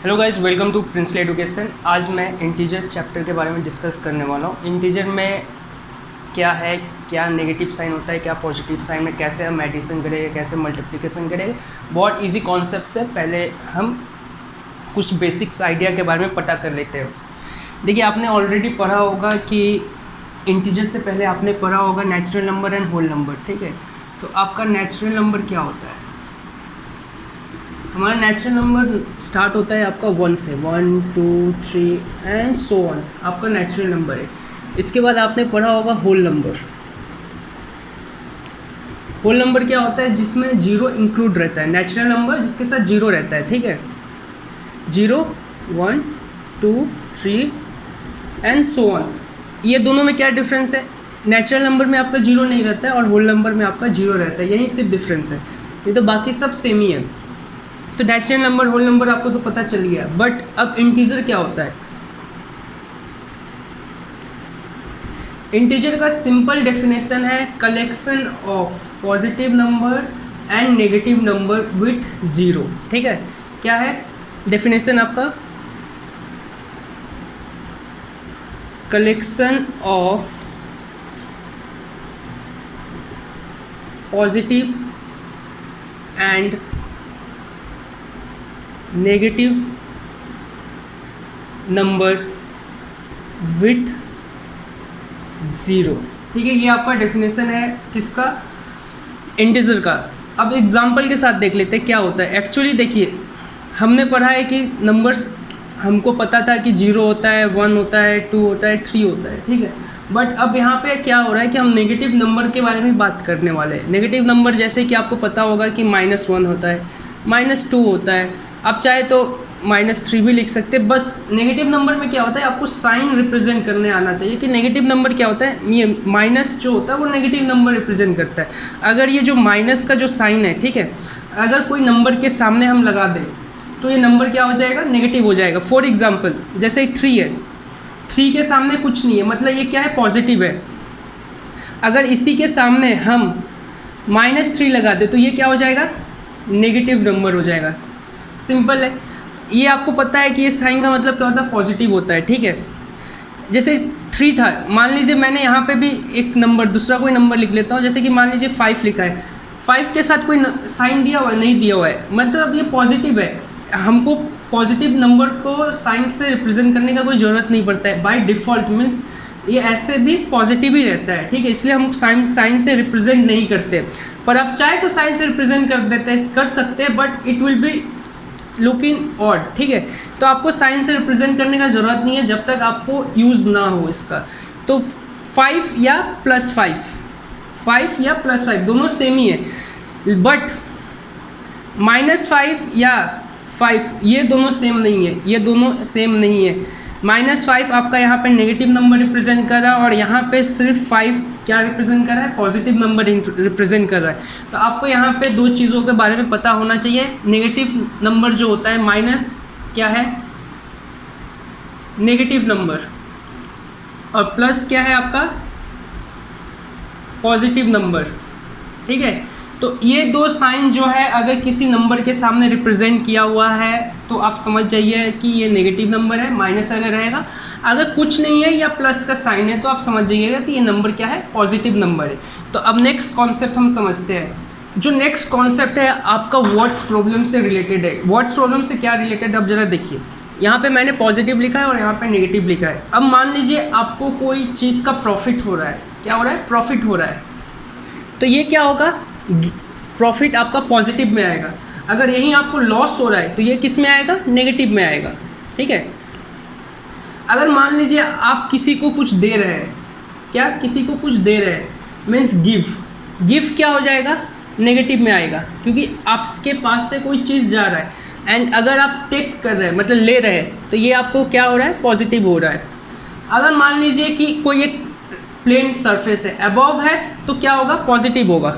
Hello guys, welcome to Princely Education. आज मैं integer chapter के बारे में डिस्कस करने वाला हूँ। इंटीजर में क्या है, क्या नेगेटिव साइन होता है, क्या पॉजिटिव साइन है, कैसे हम एडिशन करेंगे, कैसे मल्टीप्लिकेशन करेंगे। बहुत इजी कॉन्सेप्ट है। पहले हम कुछ बेसिक्स आइडिया के बारे में पता कर लेते हैं। देखिए, आपने ऑलरेडी पढ़ा होगा कि इंटीजर से पहले आपने पढ़ा होगा natural number and whole number, ठीक है। तो आपका नेचुरल नंबर क्या होता है? हमारा नेचुरल नंबर स्टार्ट होता है आपका 1 से, 1 2 3 एंड सो ऑन, आपका नेचुरल नंबर है। इसके बाद आपने पढ़ा होगा होल नंबर। होल नंबर क्या होता है? जिसमें जीरो इंक्लूड रहता है। नेचुरल नंबर जिसके साथ जीरो रहता है, ठीक है। 0 1 2 3 एंड सो ऑन। ये दोनों में क्या डिफरेंस है? नेचुरल नंबर में आपका जीरो नहीं रहता है और होल नंबर में आपका जीरो रहता है। यही सिर्फ डिफरेंस है, ये तो बाकी सब सेम ही है। तो नेचुरल नंबर, होल नंबर आपको तो पता चल गया। बट अब इंटीजर क्या होता है? इंटीजर का सिंपल डेफिनेशन है collection of positive number and negative number with zero, ठीक है। क्या है डेफिनेशन आपका? Collection of positive and negative number with zero, ठीक है। ये आपका डेफिनेशन है किसका? इंटीजर का। अब एग्जांपल के साथ देख लेते हैं क्या होता है। एक्चुअली देखिए, हमने पढ़ा है कि नंबर्स, हमको पता था कि 0 होता है, 1 होता है, 2 होता है, 3 होता है, ठीक है। बट अब यहाँ पे क्या हो रहा है कि हम नेगेटिव नंबर के बारे में बात करने वाले हैं। नेगेटिव नंबर जैसे कि आपको पता होगा कि -1 होता है, -2 होता है। आप चाहे तो -3 भी लिख सकते हैं। बस नेगेटिव नंबर में क्या होता है, आपको साइन रिप्रेजेंट करने आना चाहिए कि नेगेटिव नंबर क्या होता है। ये माइनस जो होता है वो नेगेटिव नंबर रिप्रेजेंट करता है। अगर ये जो माइनस का जो साइन है, ठीक है, अगर कोई नंबर के सामने हम लगा दें तो ये नंबर क्या हो जाएगा? नेगेटिव हो जाएगा। फॉर एग्जाम्पल जैसे 3 है, 3 के सामने कुछ नहीं है, मतलब ये क्या है? पॉजिटिव है। अगर इसी के सामने हम -3 लगा दें तो ये क्या हो जाएगा? नेगेटिव नंबर हो जाएगा। सिंपल है। ये आपको पता है कि ये साइन का मतलब क्या होता है? पॉजिटिव होता है, ठीक है। जैसे 3 था, मान लीजिए मैंने यहाँ पे भी एक नंबर, दूसरा कोई नंबर लिख लेता हूँ। जैसे कि मान लीजिए 5 लिखा है, 5 के साथ कोई साइन दिया हुआ है? नहीं दिया हुआ है, मतलब ये पॉजिटिव है। हमको पॉजिटिव नंबर को साइन से रिप्रेजेंट करने का कोई ज़रूरत नहीं पड़ता है। बाय डिफ़ॉल्ट मीन्स ये ऐसे भी पॉजिटिव ही रहता है, ठीक है। इसलिए हम साइन से रिप्रेजेंट नहीं करते। पर आप चाहे तो साइन से रिप्रेजेंट कर सकते हैं, but it will be looking odd, ठीक है। तो आपको साइन से रिप्रेजेंट करने का ज़रूरत नहीं है जब तक आपको यूज़ ना हो इसका। तो 5 या +5, 5 या +5 दोनों सेम ही है। बट -5 या 5 ये दोनों सेम नहीं है, ये दोनों सेम नहीं है। -5 आपका यहाँ पे नेगेटिव नंबर रिप्रेजेंट कर रहा है और यहाँ पे सिर्फ 5 क्या रिप्रेजेंट कर रहा है? पॉजिटिव नंबर रिप्रेजेंट कर रहा है। तो आपको यहाँ पे दो चीज़ों के बारे में पता होना चाहिए। नेगेटिव नंबर जो होता है, माइनस क्या है? नेगेटिव नंबर, और प्लस क्या है आपका? पॉजिटिव नंबर, ठीक है। तो ये दो साइन जो है अगर किसी नंबर के सामने रिप्रेजेंट किया हुआ है तो आप समझ जाइए कि ये नेगेटिव नंबर है। माइनस अगर रहेगा, अगर कुछ नहीं है या प्लस का साइन है तो आप समझ जाइएगा कि ये नंबर क्या है? पॉजिटिव नंबर है। तो अब नेक्स्ट कॉन्सेप्ट हम समझते हैं। जो नेक्स्ट कॉन्सेप्ट है आपका वर्ड्स प्रॉब्लम से रिलेटेड है। वर्ड्स प्रॉब्लम से क्या रिलेटेड है? अब जरा देखिए, यहाँ पे मैंने पॉजिटिव लिखा है और यहाँ पे नेगेटिव लिखा है। अब मान लीजिए आपको कोई चीज़ का प्रॉफिट हो रहा है। क्या हो रहा है? प्रॉफिट हो रहा है। तो ये क्या होगा? प्रॉफिट आपका पॉजिटिव में आएगा। अगर यहीं आपको लॉस हो रहा है तो ये किस में आएगा? नेगेटिव में आएगा, ठीक है। अगर मान लीजिए आप किसी को कुछ दे रहे हैं, क्या किसी को कुछ दे रहे हैं मीन्स गिव क्या हो जाएगा? नेगेटिव में आएगा, क्योंकि आपके पास से कोई चीज़ जा रहा है। एंड अगर आप टेक कर रहे हैं मतलब ले रहे हैं तो ये आपको क्या हो रहा है? पॉजिटिव हो रहा है। अगर मान लीजिए कि कोई एक प्लेन सरफेस है, अबव है तो क्या होगा? पॉजिटिव होगा,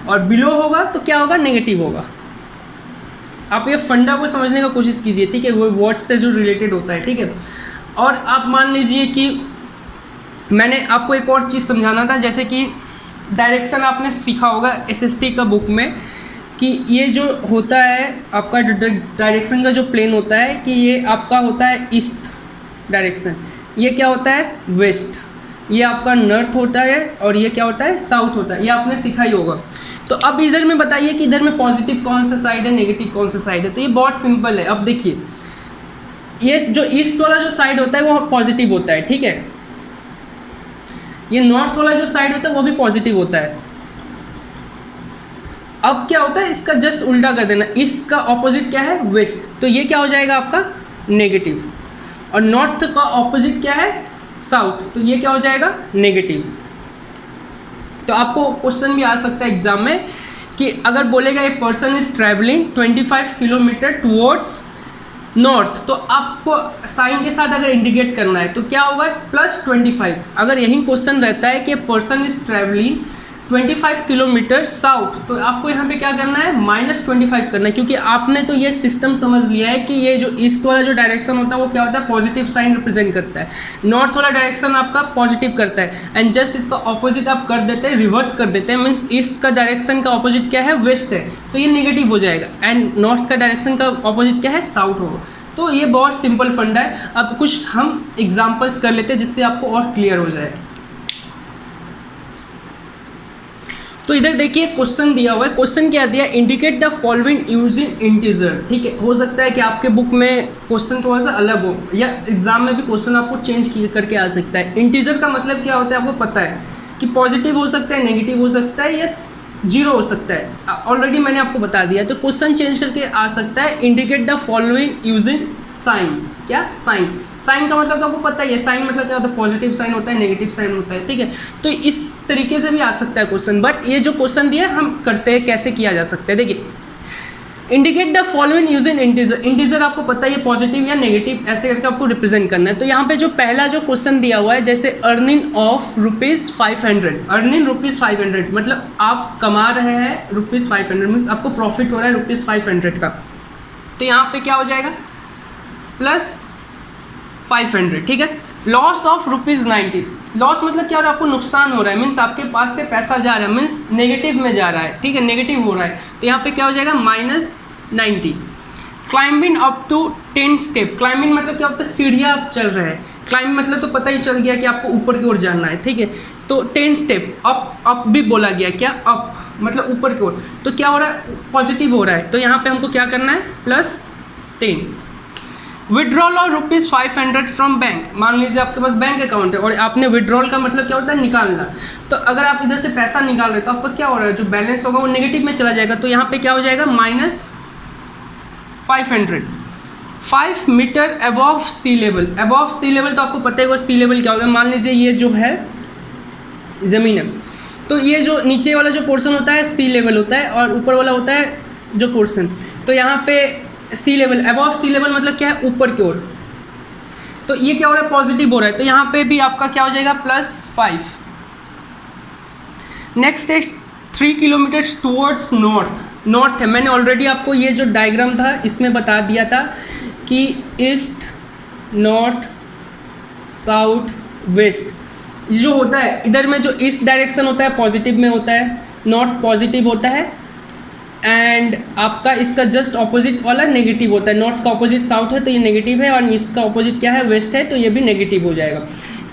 और बिलो होगा तो क्या होगा? नेगेटिव होगा। आप ये फंडा को समझने का कोशिश कीजिए, ठीक है, वो वर्ड्स से जो रिलेटेड होता है, ठीक है। और आप मान लीजिए कि मैंने आपको एक और चीज़ समझाना था, जैसे कि डायरेक्शन आपने सीखा होगा एसएसटी का बुक में कि ये जो होता है आपका डायरेक्शन का जो प्लेन होता है कि ये आपका होता है ईस्ट डायरेक्शन, ये क्या होता है वेस्ट, ये आपका नॉर्थ होता है और ये क्या होता है साउथ होता है, ये आपने सीखा ही होगा। तो अब इधर में बताइए कि इधर में पॉजिटिव कौन सा साइड है, नेगेटिव कौन सा साइड है। तो ये बहुत सिंपल है। अब देखिए ये जो ईस्ट वाला जो साइड होता है वो पॉजिटिव होता है, ठीक है। ये नॉर्थ वाला जो साइड होता है वो भी पॉजिटिव होता है। अब क्या होता है इसका जस्ट उल्टा कर देना, ईस्ट का ऑपोजिट क्या है वेस्ट, तो ये क्या हो जाएगा आपका नेगेटिव, और नॉर्थ का ऑपोजिट क्या है साउथ, तो ये क्या हो जाएगा नेगेटिव। तो आपको क्वेश्चन भी आ सकता है एग्जाम में कि अगर बोलेगा a person is travelling 25 kilometre towards north, तो आपको साइन के साथ अगर इंडिकेट करना है तो क्या होगा +25। अगर यही क्वेश्चन रहता है कि person is travelling 25 kilometre south, तो आपको यहाँ पे क्या करना है -25 करना है, क्योंकि आपने तो ये सिस्टम समझ लिया है कि ये जो ईस्ट वाला जो डायरेक्शन होता है वो क्या होता है पॉजिटिव साइन रिप्रेजेंट करता है, नॉर्थ वाला डायरेक्शन आपका पॉजिटिव करता है, एंड जस्ट इसका ऑपोजिट आप कर देते हैं, रिवर्स कर देते हैं, मीन्स ईस्ट का डायरेक्शन का ऑपोजिट क्या है वेस्ट है, तो ये नेगेटिव हो जाएगा, एंड नॉर्थ का डायरेक्शन का ऑपोजिट क्या है साउथ होगा। तो ये बहुत सिंपल फंडा है। अब कुछ हम एग्जाम्पल्स कर लेते हैं जिससे आपको और क्लियर हो जाए। तो इधर देखिए क्वेश्चन दिया हुआ है, क्वेश्चन क्या दिया, indicate the following using integer, ठीक है। हो सकता है कि आपके बुक में क्वेश्चन थोड़ा सा अलग हो या एग्जाम में भी क्वेश्चन आपको चेंज करके आ सकता है। इंटीजर का मतलब क्या होता है आपको पता है कि पॉजिटिव हो सकता है, नेगेटिव हो सकता है या 0 हो सकता है, ऑलरेडी मैंने आपको बता दिया। तो क्वेश्चन चेंज करके आ सकता है, indicate the following using sign, क्या साइन, साइन का मतलब तो आपको पता ही है, साइन मतलब क्या होता है पॉजिटिव साइन होता है, नेगेटिव साइन होता है, ठीक है। तो इस तरीके से भी आ सकता है क्वेश्चन, बट ये जो क्वेश्चन दिया हम करते हैं कैसे किया जा सकता है। देखिए indicate the following using integer, integer आपको पता है ये पॉजिटिव या नेगेटिव ऐसे करके आपको रिप्रेजेंट करना है। तो यहाँ पे जो पहला जो क्वेश्चन दिया हुआ है जैसे अर्निंग ऑफ ₹500, अर्निंग ₹500 मतलब आप कमा रहे हैं ₹500, मीन्स आपको प्रॉफिट हो रहा है ₹500 का, तो यहाँ पे क्या हो जाएगा +500, ठीक है। लॉस ऑफ ₹90, लॉस मतलब क्या हो रहा है आपको नुकसान हो रहा है, मीन्स आपके पास से पैसा जा रहा है, मीन्स नेगेटिव में जा रहा है, ठीक है, नेगेटिव हो रहा है, तो यहाँ पे क्या हो जाएगा -90। Climbing up to 10 step, climbing मतलब क्या होता है सीढ़ियाँ आप चल रहे हैं, क्लाइंब मतलब तो पता ही चल गया कि आपको ऊपर की ओर जाना है, ठीक है। तो 10 स्टेप अप भी बोला गया, क्या अप मतलब ऊपर की ओर, तो क्या हो रहा है पॉजिटिव हो रहा है, तो यहाँ पे हमको क्या करना है +10। विड्रॉल और ₹500 फ्रॉम बैंक, मान लीजिए आपके पास बैंक अकाउंट है और आपने विड्रॉल का मतलब क्या होता है निकालना, तो अगर आप इधर से पैसा निकाल रहे तो आपका क्या हो रहा है जो बैलेंस होगा वो नेगेटिव में चला जाएगा, तो यहाँ पे क्या हो जाएगा -500। 5 metre above sea level, above sea level तो आपको पता है वो सी लेवल क्या होगा, मान लीजिए ये जो है ज़मीन है, तो ये जो नीचे वाला जो पोर्शन होता है सी लेवल होता है और ऊपर वाला होता है जो पोर्शन, तो यहाँ पे सी लेवल, अबव सी लेवल मतलब क्या है ऊपर की ओर, तो ये क्या हो रहा है पॉजिटिव हो रहा है, तो यहाँ पे भी आपका क्या हो जाएगा +5। नेक्स्ट है 3 किलोमीटर टुवर्ड्स नॉर्थ, नॉर्थ है, मैंने ऑलरेडी आपको ये जो डायग्राम था इसमें बता दिया था कि ईस्ट नॉर्थ साउथ वेस्ट जो होता है, इधर में जो ईस्ट डायरेक्शन होता है पॉजिटिव में होता है, नॉर्थ पॉजिटिव होता है, एंड आपका इसका जस्ट ऑपोजिट वाला नेगेटिव होता है, नॉर्थ का ऑपोजिट साउथ है तो ये नेगेटिव है, और ईस्ट का ऑपोजिट क्या है वेस्ट है, तो ये भी नेगेटिव हो जाएगा।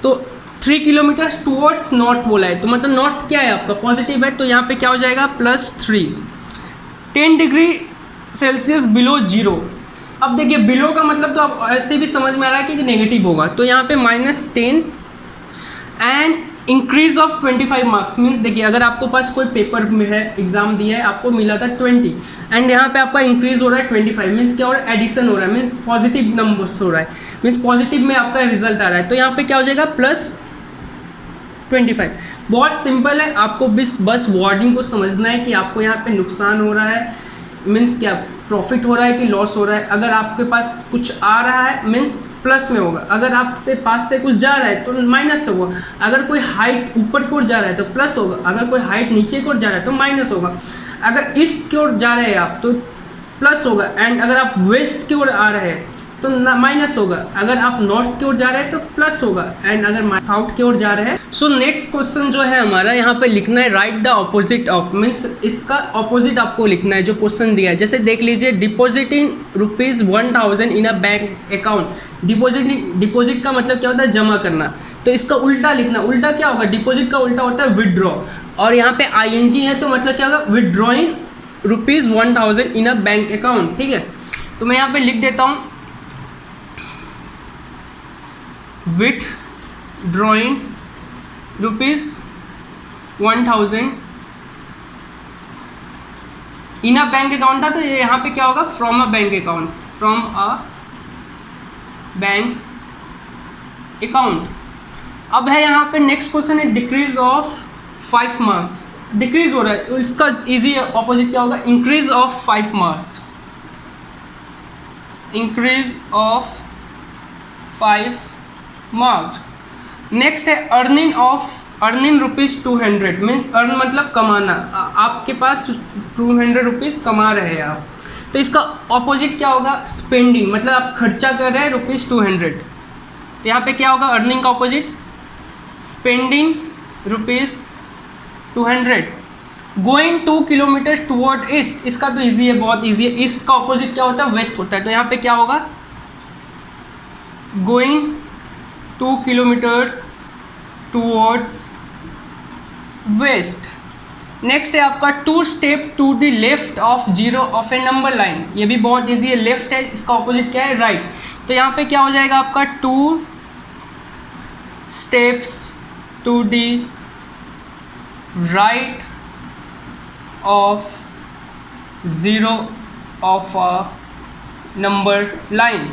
तो 3 किलोमीटर टुवर्ड्स नॉर्थ बोला है, तो मतलब नॉर्थ क्या है आपका पॉजिटिव है, तो यहाँ पे क्या हो जाएगा +3। 10 डिग्री सेल्सियस बिलो 0, अब देखिए बिलो का मतलब तो आप ऐसे भी समझ में आ रहा है कि नेगेटिव होगा, तो यहाँ पे -10 and increase of 25 marks, means देखिए अगर आपको पास कोई पेपर में है एग्जाम दिया है आपको मिला था 20 एंड यहाँ पे आपका इंक्रीज हो रहा है 25, मीन्स क्या हो रहा है एडिशन हो रहा है, मीन्स पॉजिटिव नंबर्स हो रहा है, मीन्स पॉजिटिव में आपका रिजल्ट आ रहा है, तो यहाँ पे क्या हो जाएगा +25। बहुत सिंपल है, आपको बस वर्डिंग को समझना है कि आपको यहाँ पे नुकसान हो रहा है मीन्स क्या प्रॉफिट हो रहा है कि लॉस हो रहा है। अगर आपके पास कुछ आ रहा है मीन्स प्लस में होगा, अगर आपसे पास से कुछ जा रहा है तो माइनस होगा, अगर कोई हाइट ऊपर की ओर जा रहा है तो प्लस होगा, अगर कोई हाइट नीचे की ओर जा रहा है तो माइनस होगा, अगर ईस्ट की ओर जा रहे हैं आप तो प्लस होगा, एंड अगर आप वेस्ट की ओर आ रहे हैं तो माइनस होगा, अगर आप नॉर्थ की ओर जा रहे हैं तो प्लस होगा, एंड अगर साउथ की ओर जा रहे हैं सो नेक्स्ट क्वेश्चन जो है हमारा यहाँ पे लिखना है right the opposite of, means इसका ऑपोजिट आपको लिखना है जो क्वेश्चन दिया है। जैसे देख लीजिए, deposit in ₹1000 in a bank account. Deposit का मतलब क्या होता है, जमा करना, तो इसका उल्टा लिखना। उल्टा क्या होगा, डिपॉजिट का उल्टा होता है विदड्रॉ, और यहाँ पे ING है तो मतलब क्या होगा, withdrawing ₹1000 in a bank account. ठीक है, तो मैं यहाँ पे लिख देता हूँ withdrawing ₹1000 in a bank account था, तो ये यहाँ पे क्या होगा, from a bank account, from a bank account. अब है यहाँ पे नेक्स्ट क्वेश्चन है डिक्रीज ऑफ 5 मार्क्स। डिक्रीज हो रहा है, इसका इजी ऑपोजिट क्या होगा, increase of 5 marks, increase of 5 marks. Next है अर्निंग ₹200, मीन्स अर्न मतलब कमाना, आपके पास 200 रुपीज़ कमा रहे हैं आप, तो इसका ऑपोजिट क्या होगा, स्पेंडिंग, मतलब आप खर्चा कर रहे हैं ₹200। तो यहाँ पे क्या होगा, अर्निंग का opposite spending ₹200। Going 2 kilometre toward east, इसका तो ईजी है, बहुत ईजी है। ईस्ट का ऑपोजिट क्या होता है, वेस्ट होता है, तो यहाँ पे क्या होगा, going 2 kilometre towards west. Next है आपका 2 step to the left of zero of a number line, ये भी बहुत इजी है, लेफ्ट है, इसका ऑपोजिट क्या है, राइट। तो यहाँ पे क्या हो जाएगा आपका 2 steps to the right of zero of a number line.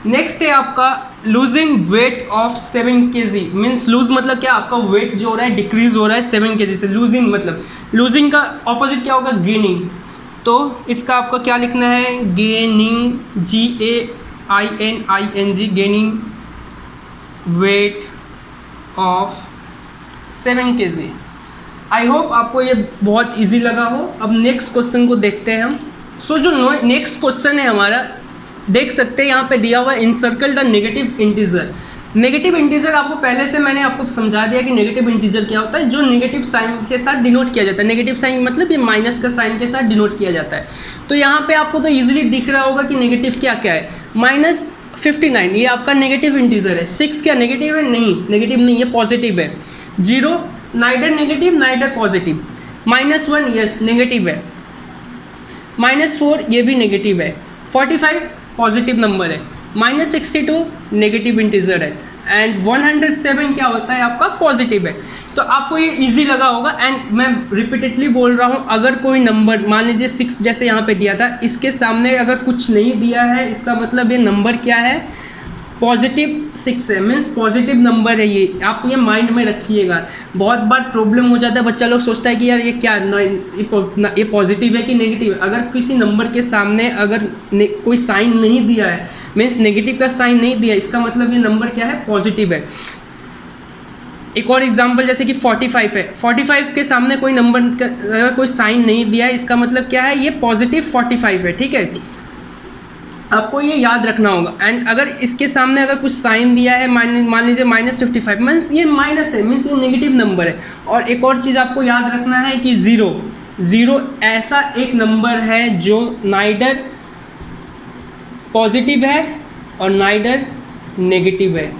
Next है आपका losing weight of 7 kg, means lose मतलब क्या, आपका वेट जो हो रहा है डिक्रीज हो रहा है 7 kg से। लूजिंग मतलब, लूजिंग का ऑपोजिट क्या होगा, गेनिंग, तो इसका आपका क्या लिखना है, gaining, GAINING, gaining weight of 7 kg। I hope आपको ये बहुत इजी लगा हो। अब नेक्स्ट क्वेश्चन को देखते हैं हम। सो जो नेक्स्ट क्वेश्चन है हमारा, देख सकते हैं यहाँ पे दिया हुआ है encircle the negative integer. Negative integer आपको पहले से मैंने आपको समझा दिया कि नेगेटिव इंटीजर क्या होता है, जो नेगेटिव साइन के साथ डिनोट किया जाता है। नेगेटिव साइन मतलब ये माइनस का साइन के साथ डिनोट किया जाता है। तो यहाँ पे आपको तो ईजिली दिख रहा होगा कि नेगेटिव क्या क्या है। -59 ये आपका नेगेटिव इंटीजर है। 6 क्या नेगेटिव है, नहीं नेगेटिव नहीं है, पॉजिटिव है। 0 neither negative neither positive. -1 yes negative है। -4 ये भी नेगेटिव है। 45 पॉजिटिव नंबर है। -62 नेगेटिव इंटीजर है। एंड 107 क्या होता है आपका, पॉजिटिव है। तो आपको ये इजी लगा होगा। एंड मैं रिपीटेडली बोल रहा हूँ, अगर कोई नंबर मान लीजिए 6 जैसे यहाँ पे दिया था, इसके सामने अगर कुछ नहीं दिया है, इसका मतलब ये नंबर क्या है, +6 है, मीन्स पॉजिटिव नंबर है। ये आप ये माइंड में रखिएगा। बहुत बार प्रॉब्लम हो जाता है, बच्चा लोग सोचता है कि यार ये क्या ये पॉजिटिव है कि नेगेटिव है। अगर किसी नंबर के सामने अगर कोई साइन नहीं दिया है, मीन्स नेगेटिव का साइन नहीं दिया, इसका मतलब ये नंबर क्या है, पॉजिटिव है। एक और एग्जांपल जैसे कि 45 है। 45 के सामने कोई नंबर अगर कोई साइन नहीं दिया है, इसका मतलब क्या है, ये +45 है। ठीक है, आपको ये याद रखना होगा। एंड अगर इसके सामने अगर कुछ साइन दिया है, मान लीजिए -55, मीन्स ये माइनस है, मीन्स ये नेगेटिव नंबर है। और एक और चीज़ आपको याद रखना है कि 0 ऐसा एक नंबर है जो नाइडर पॉजिटिव है और नाइडर नेगेटिव है।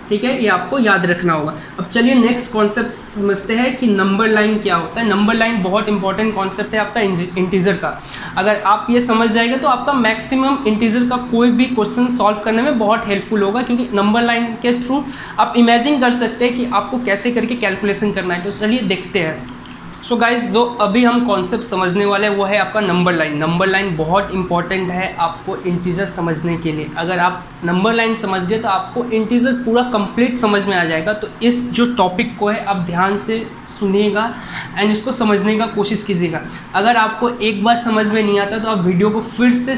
ठीक है, ये आपको याद रखना होगा। अब चलिए नेक्स्ट कॉन्सेप्ट समझते हैं कि नंबर लाइन क्या होता है। नंबर लाइन बहुत इंपॉर्टेंट कॉन्सेप्ट है आपका इंटीजर का। अगर आप ये समझ जाएंगे तो आपका मैक्सिमम इंटीजर का कोई भी क्वेश्चन सॉल्व करने में बहुत हेल्पफुल होगा, क्योंकि नंबर लाइन के थ्रू आप इमेजिन कर सकते हैं कि आपको कैसे करके कैलकुलेशन करना है। तो चलिए देखते हैं। सो गाइज, जो अभी हम कॉन्सेप्ट समझने वाले हैं वो है आपका नंबर लाइन। नंबर लाइन बहुत इंपॉर्टेंट है आपको इंटीजर समझने के लिए। अगर आप नंबर लाइन समझ गए तो आपको इंटीजर पूरा कंप्लीट समझ में आ जाएगा। तो इस जो टॉपिक को है आप ध्यान से सुनिएगा एंड इसको समझने का कोशिश कीजिएगा। अगर आपको एक बार समझ में नहीं आता तो आप वीडियो को फिर से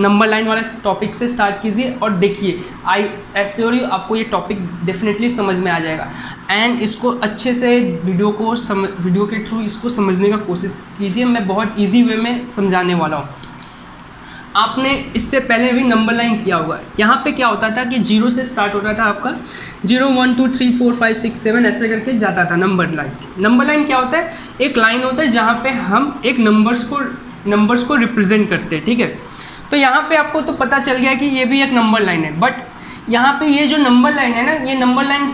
नंबर लाइन वाले टॉपिक से स्टार्ट कीजिए और देखिए। आई एश्योर यू आपको ये टॉपिक डेफिनेटली समझ में आ जाएगा। एंड इसको अच्छे से वीडियो के थ्रू इसको समझने का कोशिश कीजिए। मैं बहुत इजी वे में समझाने वाला हूँ। आपने इससे पहले भी नंबर लाइन किया होगा। यहाँ पे क्या होता था कि 0 से स्टार्ट होता था आपका, 0 1 2 3 4 5 6 7 ऐसे करके जाता था नंबर लाइन। नंबर लाइन क्या होता है? एक लाइन होता है जहाँ पे हम एक नंबर्स को रिप्रेजेंट करते हैं, ठीक है। तो यहाँ पे आपको तो पता चल गया कि ये भी एक नंबर लाइन है, बट यहाँ पे ये जो नंबर लाइन है ना, ये नंबर लाइन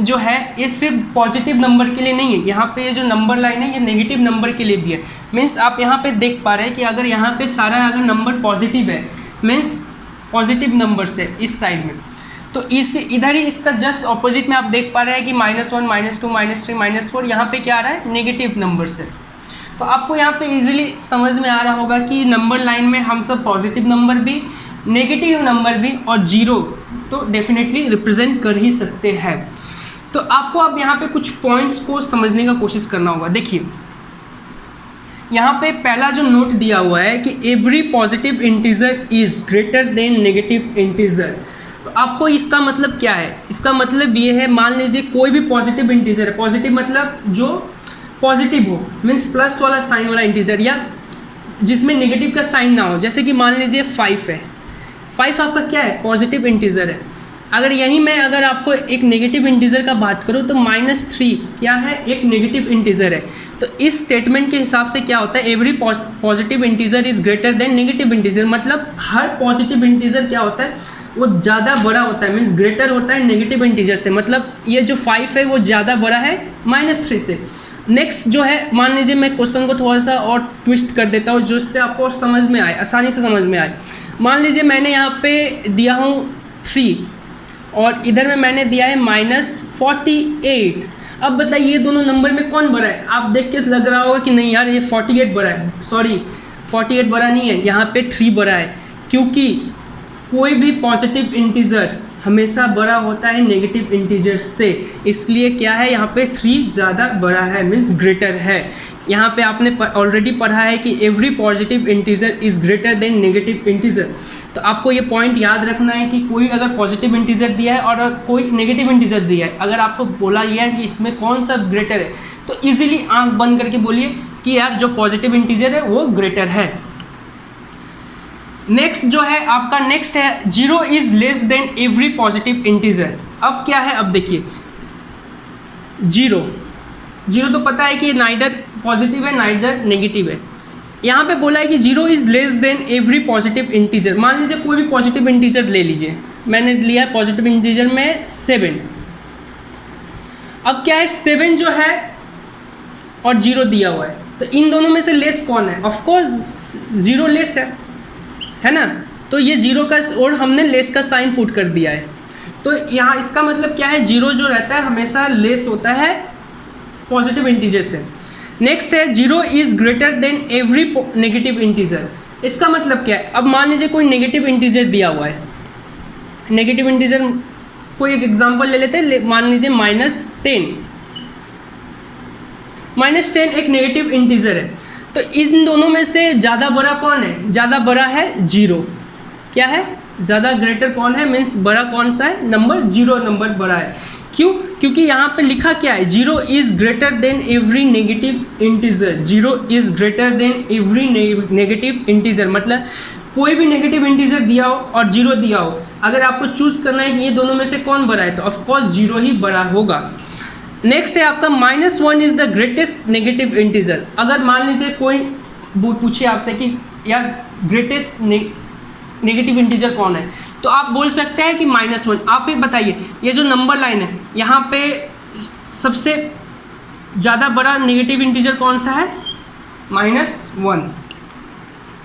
जो है ये सिर्फ पॉजिटिव नंबर के लिए नहीं है। यहाँ पे ये जो नंबर लाइन है ये नेगेटिव नंबर के लिए भी है। मीन्स आप यहाँ पे देख पा रहे हैं कि अगर यहाँ पे सारा अगर नंबर पॉजिटिव है, मीन्स पॉजिटिव नंबर्स है इस साइड में, तो इस इधर ही इसका जस्ट ऑपोजिट में आप देख पा रहे हैं कि -1 -2 -3 -4 यहाँ पे क्या आ रहा है? नेगेटिव नंबर्स है। तो आपको यहाँ पे इजीली समझ में आ रहा होगा कि नंबर लाइन में हम सब पॉजिटिव नंबर भी, नेगेटिव नंबर भी और 0 तो डेफिनेटली रिप्रेजेंट कर ही सकते हैं। तो आपको अब यहाँ पे कुछ पॉइंट्स को समझने का कोशिश करना होगा। देखिए यहाँ पे पहला जो नोट दिया हुआ है कि every positive integer is greater than negative integer. तो आपको इसका मतलब क्या है? इसका मतलब ये है, मान लीजिए कोई भी पॉजिटिव इंटीजर है, पॉजिटिव मतलब जो पॉजिटिव हो, मीन्स प्लस वाला साइन वाला इंटीजर, या जिसमें नेगेटिव का साइन ना हो। जैसे कि मान लीजिए 5 है, 5 आपका क्या है? पॉजिटिव इंटीजर है। अगर यहीं मैं अगर आपको एक नेगेटिव इंटीजर का बात करूं तो -3 क्या है? एक नेगेटिव इंटीजर है। तो इस स्टेटमेंट के हिसाब से क्या होता है? Every positive integer is greater than negative integer. मतलब हर पॉजिटिव इंटीजर क्या होता है? वो ज़्यादा बड़ा होता है, मीन्स ग्रेटर होता है नेगेटिव इंटीजर से। मतलब ये जो 5 है वो ज़्यादा बड़ा है -3 से। नेक्स्ट जो है, मान लीजिए मैं क्वेश्चन को थोड़ा सा और ट्विस्ट कर देता हूँ जिससे आपको समझ में आए, आसानी से समझ में आए। मान लीजिए मैंने यहाँ पे दिया हूँ 3 और इधर में मैंने दिया है -48। अब बताइए ये दोनों नंबर में कौन बड़ा है? आप देख के लग रहा होगा कि नहीं यार ये 48 बड़ा है। सॉरी, 48 बड़ा नहीं है, यहाँ पे 3 बड़ा है, क्योंकि कोई भी पॉजिटिव इंटीजर हमेशा बड़ा होता है नेगेटिव इंटीजर से। इसलिए क्या है, यहाँ पे 3 ज़्यादा बड़ा है, मीन्स ग्रेटर है। यहाँ पे आपने ऑलरेडी पढ़ा है कि every positive integer is greater than negative integer. तो आपको ये पॉइंट याद रखना है कि कोई अगर पॉजिटिव इंटीजर दिया है और कोई नेगेटिव इंटीजर दिया है, अगर आपको बोला यह है कि इसमें कौन सा ग्रेटर है, तो ईजिली आंख बंद करके बोलिए कि यार जो पॉजिटिव इंटीजर है वो ग्रेटर है। नेक्स्ट जो है आपका नेक्स्ट है 0 is less than every positive integer. अब क्या है? अब देखिए 0 तो पता है कि नाइदर पॉजिटिव है नाइदर नेगेटिव है। यहाँ पे बोला है कि 0 is less than every positive integer. मान लीजिए कोई भी पॉजिटिव इंटीजर ले लीजिए, मैंने लिया पॉजिटिव इंटीजर में 7। अब क्या है, 7 जो है और 0 दिया हुआ है, तो इन दोनों में से लेस कौन है? ऑफकोर्स 0 लेस है ना। तो ये 0 का और हमने लेस का साइन पुट कर दिया है। तो यहाँ इसका मतलब क्या है, 0 जो रहता है हमेशा लेस होता है पॉजिटिव इंटीजर से। नेक्स्ट है 0 is greater than every negative integer. इसका मतलब क्या है? अब मान लीजिए कोई नेगेटिव इंटीजर दिया हुआ है, नेगेटिव इंटीजर कोई एक एग्जांपल ले लेते हैं, मान लीजिए -10। -10 एक नेगेटिव इंटीजर है। तो इन दोनों में से ज़्यादा बड़ा कौन है? ज़्यादा बड़ा है 0। क्या है? ज़्यादा ग्रेटर कौन है? मीन्स बड़ा कौन सा है? नंबर 0 नंबर बड़ा है। क्यों? क्योंकि यहाँ पे लिखा क्या है? 0 is greater than every negative integer. 0 is greater than every negative integer. मतलब कोई भी नेगेटिव इंटीजर दिया हो और 0 दिया हो, अगर आपको चूज़ करना है कि ये दोनों में से कौन बड़ा है, तो ऑफकोर्स 0 ही बड़ा होगा। नेक्स्ट है आपका -1 is the greatest negative integer. अगर मान लीजिए कोई पूछे आपसे कि यार ग्रेटेस्ट नेगेटिव इंटीजर कौन है, तो आप बोल सकते हैं कि -1। आप ही बताइए, ये जो नंबर लाइन है यहाँ पे सबसे ज़्यादा बड़ा नेगेटिव इंटीजर कौन सा है? -1।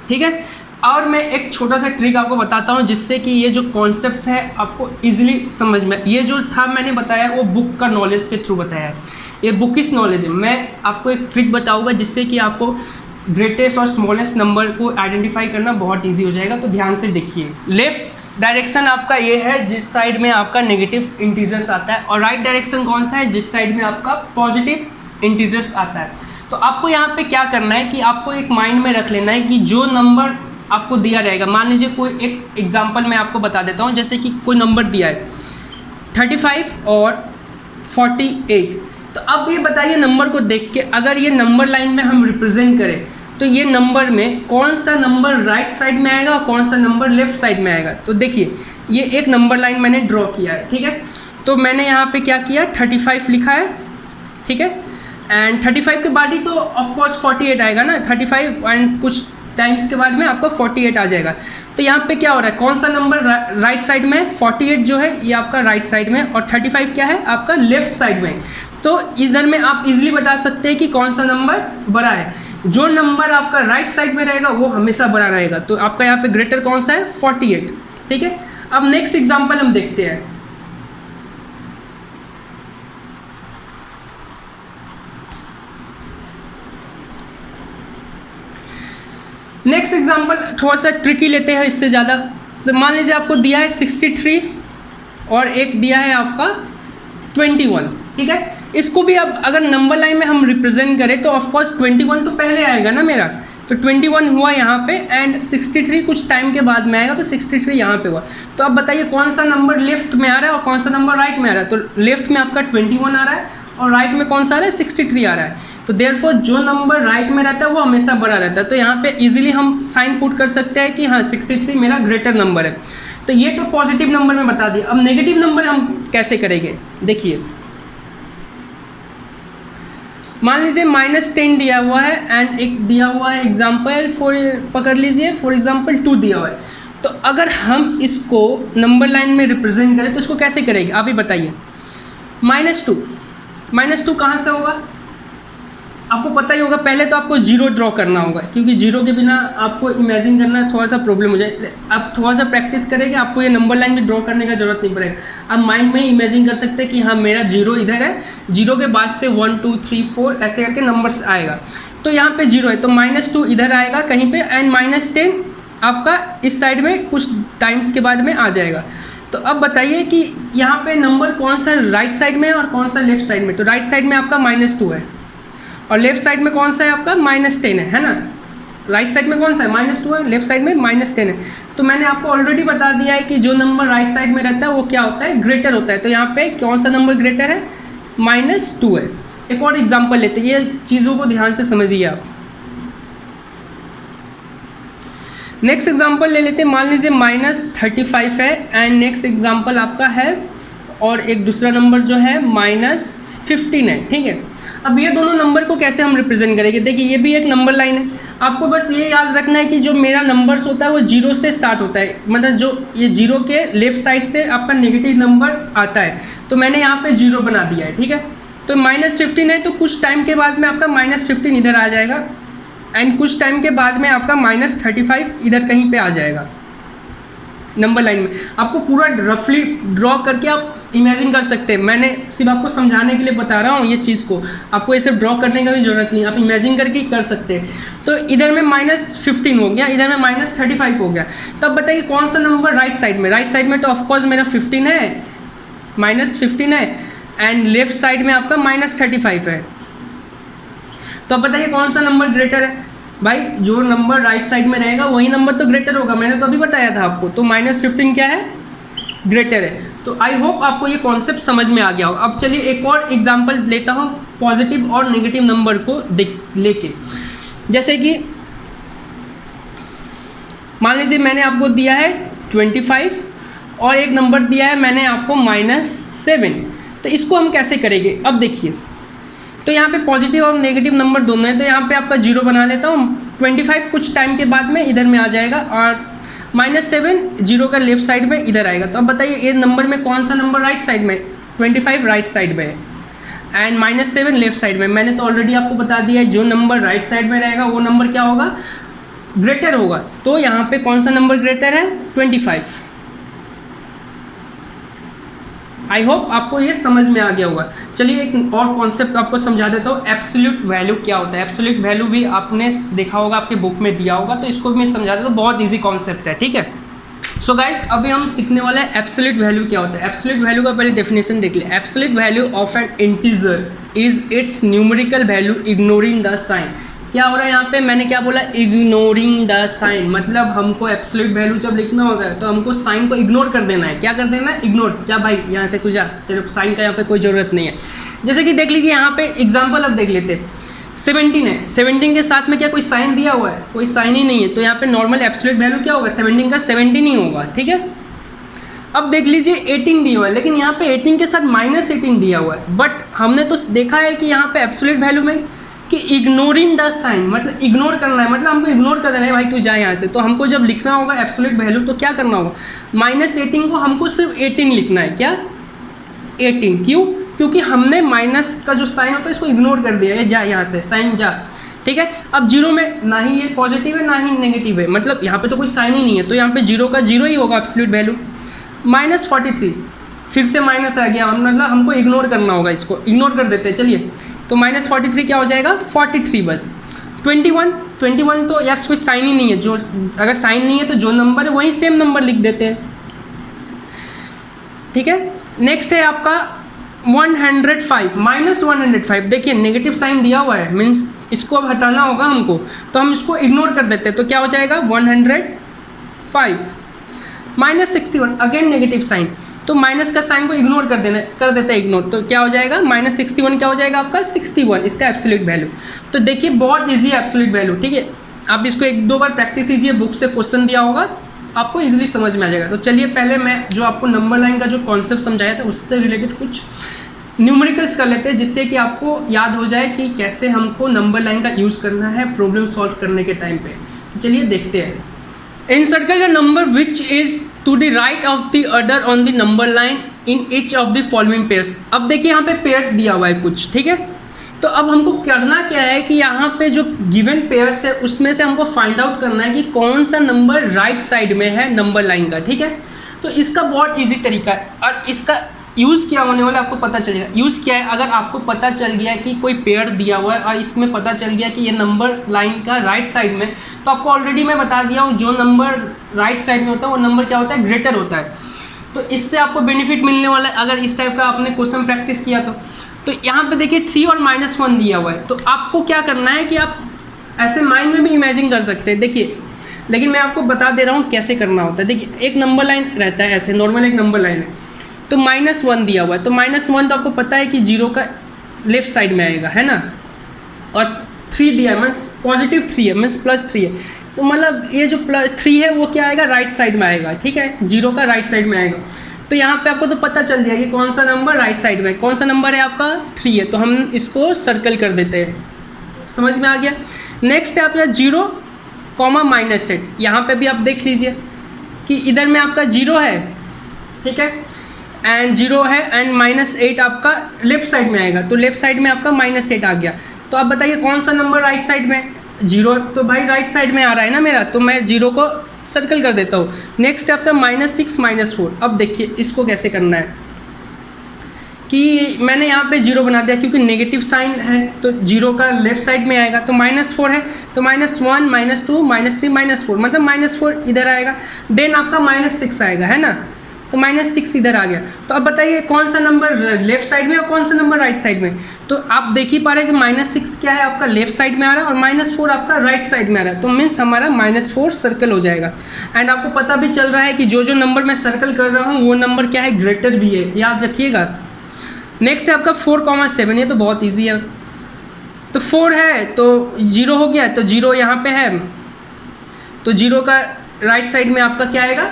ठीक है। और मैं एक छोटा सा ट्रिक आपको बताता हूँ जिससे कि ये जो कॉन्सेप्ट है आपको इजीली समझ में, ये जो था मैंने बताया वो बुक का नॉलेज के थ्रू बताया है, ये बुकिश नॉलेज है। मैं आपको एक ट्रिक बताऊंगा जिससे कि आपको ग्रेटेस्ट और स्मॉलेस्ट नंबर को आइडेंटिफाई करना बहुत ईजी हो जाएगा। तो ध्यान से देखिए, लेफ्ट डायरेक्शन आपका ये है जिस साइड में आपका नेगेटिव इंटीजर्स आता है, और राइट डायरेक्शन कौन सा है? जिस साइड में आपका पॉजिटिव इंटीजर्स आता है। तो आपको यहाँ पे क्या करना है कि आपको एक माइंड में रख लेना है कि जो नंबर आपको दिया जाएगा, मान लीजिए कोई एक एग्जांपल मैं आपको बता देता हूँ, जैसे कि कोई नंबर दिया है 35 और 48। तो अब ये बताइए नंबर को देख के, अगर ये नंबर लाइन में हम रिप्रेजेंट करें तो ये नंबर में कौन सा नंबर राइट साइड में आएगा और कौन सा नंबर लेफ्ट साइड में आएगा। तो देखिए ये एक नंबर लाइन मैंने ड्रॉ किया है, ठीक है। तो मैंने यहाँ पे क्या किया, 35 लिखा है, ठीक है। एंड 35 के बाद ही तो ऑफकोर्स 48 आएगा ना, 35 एंड कुछ टाइम्स के बाद में आपका 48 आ जाएगा। तो यहाँ पे क्या हो रहा है, कौन सा नंबर राइट साइड में है, 48 जो है ये आपका राइट साइड में, और 35 क्या है आपका लेफ्ट साइड में। तो इधर में आप इजीली बता सकते हैं कि कौन सा नंबर बड़ा है। जो नंबर आपका राइट साइड में रहेगा वो हमेशा बड़ा रहेगा। तो आपका यहाँ पे ग्रेटर कौन सा है, 48, ठीक है। अब नेक्स्ट एग्जाम्पल हम देखते हैं। नेक्स्ट एग्जाम्पल थोड़ा सा ट्रिकी लेते हैं इससे ज़्यादा। तो मान लीजिए आपको दिया है 63 और एक दिया है आपका 21, ठीक है। इसको भी अब अगर नंबर लाइन में हम रिप्रेजेंट करें तो ऑफकोर्स 21 तो पहले आएगा ना मेरा, तो 21 हुआ यहाँ पे एंड 63 कुछ टाइम के बाद में आएगा, तो 63 यहाँ पे हुआ। तो अब बताइए कौन सा नंबर लेफ्ट में आ रहा है और कौन सा नंबर राइट में आ रहा है। तो लेफ्ट में आपका 21 आ रहा है और राइट में कौन सा आ रहा है, 63 आ रहा है। तो देयरफॉर जो नंबर राइट में रहता है वो हमेशा बड़ा रहता है। तो यहाँ पे इजीली हम साइन पुट कर सकते हैं कि हाँ 63 मेरा ग्रेटर नंबर है। तो ये तो पॉजिटिव नंबर में बता दिया। अब नेगेटिव नंबर हम कैसे करेंगे, देखिए मान लीजिए -10 दिया हुआ है एंड एक दिया हुआ है एग्जाम्पल पकड़ लीजिए फॉर एग्जाम्पल 2 दिया हुआ है। तो अगर हम इसको नंबर लाइन में रिप्रेजेंट करें तो इसको कैसे करेंगे आप ही बताइए। -2 कहाँ से होगा, आपको पता ही होगा। पहले तो आपको जीरो ड्रॉ करना होगा, क्योंकि जीरो के बिना आपको इमेजिन करना थोड़ा सा प्रॉब्लम हो जाए। आप थोड़ा सा प्रैक्टिस करेंगे, आपको ये नंबर लाइन में ड्रॉ करने का जरूरत नहीं पड़ेगा। आप माइंड में ही इमेजिन कर सकते हैं कि हाँ मेरा जीरो इधर है, जीरो के बाद से 1 2 3 4 ऐसे करके नंबर्स आएगा। तो यहाँ पे जीरो है तो -2 इधर आएगा कहीं पे एंड -10 आपका इस साइड में कुछ टाइम्स के बाद में आ जाएगा। तो अब बताइए कि यहाँ पे नंबर कौन सा राइट साइड में है और कौन सा लेफ्ट साइड में। तो राइट साइड में आपका -2 है और लेफ्ट साइड में कौन सा है आपका -10 है ना। राइट साइड में कौन सा है, -2 है, लेफ्ट साइड में -10 है। तो मैंने आपको ऑलरेडी बता दिया है कि जो नंबर राइट साइड में रहता है वो क्या होता है, ग्रेटर होता है। तो यहाँ पे कौन सा नंबर ग्रेटर है, -2 है। एक और एग्जाम्पल लेते हैं, ये चीज़ों को ध्यान से समझिए आप। नेक्स्ट एग्जाम्पल ले लेते हैं, मान लीजिए -35 है एंड नेक्स्ट एग्जाम्पल आपका है और एक दूसरा नंबर जो है -15 है, ठीक है। अब ये दोनों नंबर को कैसे हम रिप्रेजेंट करेंगे, देखिए ये भी एक नंबर लाइन है। आपको बस ये याद रखना है कि जो मेरा नंबर्स होता है वो जीरो से स्टार्ट होता है, मतलब जो ये जीरो के लेफ्ट साइड से आपका नेगेटिव नंबर आता है। तो मैंने यहाँ पे जीरो बना दिया है, ठीक है। तो -15 है तो कुछ टाइम के बाद में आपका -15 इधर आ जाएगा एंड कुछ टाइम के बाद में आपका -35 इधर कहीं पे आ जाएगा नंबर लाइन में। आपको पूरा रफली ड्रॉ करके आप इमेजिन कर सकते हैं। मैंने सिर्फ आपको समझाने के लिए बता रहा हूँ ये चीज़ को, आपको ये सिर्फ ड्रॉ करने का भी ज़रूरत नहीं, आप इमेजिन करके ही कर सकते हैं। तो इधर में -15 हो गया, इधर में -35 हो गया। तब बताइए कौन सा नंबर राइट साइड में। राइट साइड में तो ऑफकोर्स मेरा 15 है, -15 है एंड लेफ्ट साइड में आपका -35 है। तो अब बताइए कौन सा नंबर ग्रेटर है। भाई जो नंबर राइट साइड में रहेगा वही नंबर तो ग्रेटर होगा, मैंने तो अभी बताया था आपको। तो -15 क्या है, ग्रेटर है। तो आई होप आपको ये कॉन्सेप्ट समझ में आ गया होगा। अब चलिए एक और एग्जांपल लेता हूँ पॉजिटिव और नेगेटिव नंबर को लेके। जैसे कि मान लीजिए मैंने आपको दिया है 25 और एक नंबर दिया है मैंने आपको -7। तो इसको हम कैसे करेंगे, अब देखिए। तो यहाँ पे पॉजिटिव और नेगेटिव नंबर दोनों है, तो यहाँ पे आपका जीरो बना लेता हूँ। 25 कुछ टाइम के बाद में इधर में आ जाएगा और -7 जीरो का लेफ्ट साइड में इधर आएगा। तो अब बताइए ये नंबर में कौन सा नंबर राइट साइड में, 25 राइट साइड में है एंड -7 लेफ्ट साइड में। मैंने तो ऑलरेडी आपको बता दिया है जो नंबर राइट साइड में रहेगा वो नंबर क्या होगा, ग्रेटर होगा। तो यहाँ पे कौन सा नंबर ग्रेटर है, 25। आई होप आपको ये समझ में आ गया होगा। चलिए एक और कॉन्सेप्ट आपको समझा देता हूँ, एब्सोल्यूट वैल्यू क्या होता है। एब्सोल्यूट वैल्यू भी आपने देखा होगा, आपके बुक में दिया होगा, तो इसको भी मैं समझा देता हूँ। बहुत इजी कॉन्सेप्ट है, ठीक है। सो गाइज अभी हम सीखने वाले हैं एब्सोल्यूट वैल्यू क्या होता है। एब्सोल्यूट वैल्यू का पहले डेफिनेशन देख लिया। Absolute value of an integer is its numerical value ignoring the sign. क्या हो रहा है यहाँ पे, मैंने क्या बोला, इग्नोरिंग द साइन। मतलब हमको एब्सोल्यूट वैल्यू जब लिखना होगा तो हमको साइन को इग्नोर कर देना है। क्या कर देना है, इग्नोर। जा भाई यहाँ से तू जा, तेरे साइन का यहाँ पे कोई ज़रूरत नहीं है। जैसे कि देख लीजिए यहाँ पे एग्जाम्पल अब देख लेते हैं। 17 है, 17 के साथ में क्या कोई साइन दिया हुआ है? कोई साइन ही नहीं है, तो यहाँ पे नॉर्मल एब्सोल्यूट वैल्यू क्या होगा? 17 का 17 ही होगा, ठीक है। अब देख लीजिए 18 दिया हुआ है, लेकिन यहाँ पे 18 के साथ -18 दिया हुआ है, बट हमने तो देखा है कि यहाँ पे एब्सोल्यूट वैल्यू में कि इग्नोरिंग द साइन, मतलब इग्नोर करना है, मतलब हमको इग्नोर कर देना है, भाई तू जा यहाँ से। तो हमको जब लिखना होगा एब्सोल्यूट वैल्यू तो क्या करना होगा? -18 को हमको सिर्फ 18 लिखना है, क्या 18, क्यों? क्योंकि हमने माइनस का जो साइन होता है इसको इग्नोर कर दिया है, जा यहाँ से साइन जा, ठीक है। अब जीरो में ना ही ये पॉजिटिव है ना ही नेगेटिव है, मतलब यहाँ पे तो कोई साइन ही नहीं है, तो यहाँ पे जीरो का जीरो ही होगा एब्सोल्यूट वैल्यू। -43 फिर से माइनस आ गया, मतलब हमको इग्नोर करना होगा, इसको इग्नोर कर देते हैं, चलिए। तो -43 क्या हो जाएगा? 43 बस। 21 तो यार कोई साइन ही नहीं है, जो अगर साइन नहीं है तो जो नंबर है वही सेम नंबर लिख देते हैं, ठीक है। नेक्स्ट है आपका 105 -105। देखिए नेगेटिव साइन दिया हुआ है, मीन्स इसको अब हटाना होगा हमको, तो हम इसको इग्नोर कर देते हैं, तो क्या हो जाएगा? 105 -61, अगेन नेगेटिव साइन, तो माइनस का साइन को इग्नोर कर देते हैं इग्नोर, तो क्या हो जाएगा? -61 क्या हो जाएगा आपका? 61, इसका एब्सोल्यूट वैल्यू। तो देखिए बहुत इजी है एब्सोल्यूट वैल्यू, ठीक है। आप इसको 1-2 बार प्रैक्टिस कीजिए, बुक से क्वेश्चन दिया होगा, आपको इजीली समझ में आ जाएगा। तो चलिए पहले मैं जो आपको नंबर लाइन का जो कॉन्सेप्ट समझाया था उससे रिलेटेड कुछ न्यूमेरिकल्स कर लेते हैं, जिससे कि आपको याद हो जाए कि कैसे हमको नंबर लाइन का यूज़ करना है प्रॉब्लम सॉल्व करने के टाइम पे। तो चलिए देखते हैं। Encircle the number which is to the right of the order on the number line in each of the following pairs. अब देखिए यहाँ पे पेयर्स दिया हुआ है कुछ, ठीक है। तो अब हमको करना क्या है कि यहाँ पे जो गिवन पेयर्स है उसमें से हमको फाइंड आउट करना है कि कौन सा नंबर राइट साइड में है नंबर लाइन का, ठीक है। तो इसका बहुत ईजी तरीका है, और इसका यूज़ क्या होने वाला आपको पता चलेगा। यूज़ क्या है? अगर आपको पता चल गया कि कोई पेयर दिया हुआ है और इसमें पता चल गया कि ये नंबर लाइन का राइट साइड में, तो आपको ऑलरेडी मैं बता दिया हूँ जो नंबर राइट साइड में होता है वो नंबर क्या होता है? ग्रेटर होता है। तो इससे आपको बेनिफिट मिलने वाला है अगर इस टाइप का आपने क्वेश्चन प्रैक्टिस किया तो यहाँ पे देखिए 3 और -1 दिया हुआ है, तो आपको क्या करना है कि आप ऐसे माइंड में भी इमेजिन कर सकते हैं। देखिए, लेकिन मैं आपको बता दे रहा हूँ कैसे करना होता है। देखिए एक नंबर लाइन रहता है, ऐसे नॉर्मल एक नंबर लाइन है, तो -1 दिया हुआ है, तो -1 तो आपको पता है कि 0 का लेफ्ट साइड में आएगा, है ना। और 3 दिया है, मीन्स +3 है, मीन्स +3 है, तो मतलब ये जो +3 है वो क्या आएगा? राइट साइड में आएगा, ठीक है, 0 का राइट साइड में आएगा। तो यहाँ पे आपको तो पता चल गया कि कौन सा नंबर राइट साइड में, कौन सा नंबर है आपका? 3 है, तो हम इसको सर्कल कर देते हैं। समझ में आ गया। नेक्स्ट है आपका 0, -8। यहाँ पे भी आप देख लीजिए कि इधर में आपका 0 है, ठीक है, एंड 0 है, एंड -8 आपका लेफ्ट साइड में आएगा, तो लेफ्ट साइड में आपका -8 आ गया। तो आप बताइए कौन सा नंबर राइट साइड में? 0 तो भाई राइट साइड में आ रहा है ना मेरा, तो मैं 0 को सर्कल कर देता हूँ। नेक्स्ट है आपका -6 -4। अब देखिए इसको कैसे करना है कि मैंने यहाँ पे 0 बना दिया क्योंकि नेगेटिव साइन है, तो 0 का लेफ्ट साइड में आएगा, तो -4 है, तो -1 -2 -3 -4, मतलब -4 इधर आएगा, देन आपका -6 आएगा, है ना, तो -6 इधर आ गया। तो अब बताइए कौन सा नंबर लेफ्ट साइड में और कौन सा नंबर राइट साइड में? तो आप देख ही पा रहे हैं कि -6 क्या है आपका लेफ्ट साइड में आ रहा है और -4 आपका राइट साइड में आ रहा है, तो मीन्स हमारा -4 सर्कल हो जाएगा। एंड आपको पता भी चल रहा है कि जो जो नंबर मैं सर्कल कर रहा हूँ वो नंबर क्या है? ग्रेटर भी है, याद रखिएगा। नेक्स्ट है आपका 4, 7। ये तो बहुत ईजी है। तो 4 है तो 0 हो गया, तो 0 यहाँ पे है, तो 0 का राइट साइड में आपका क्या आएगा?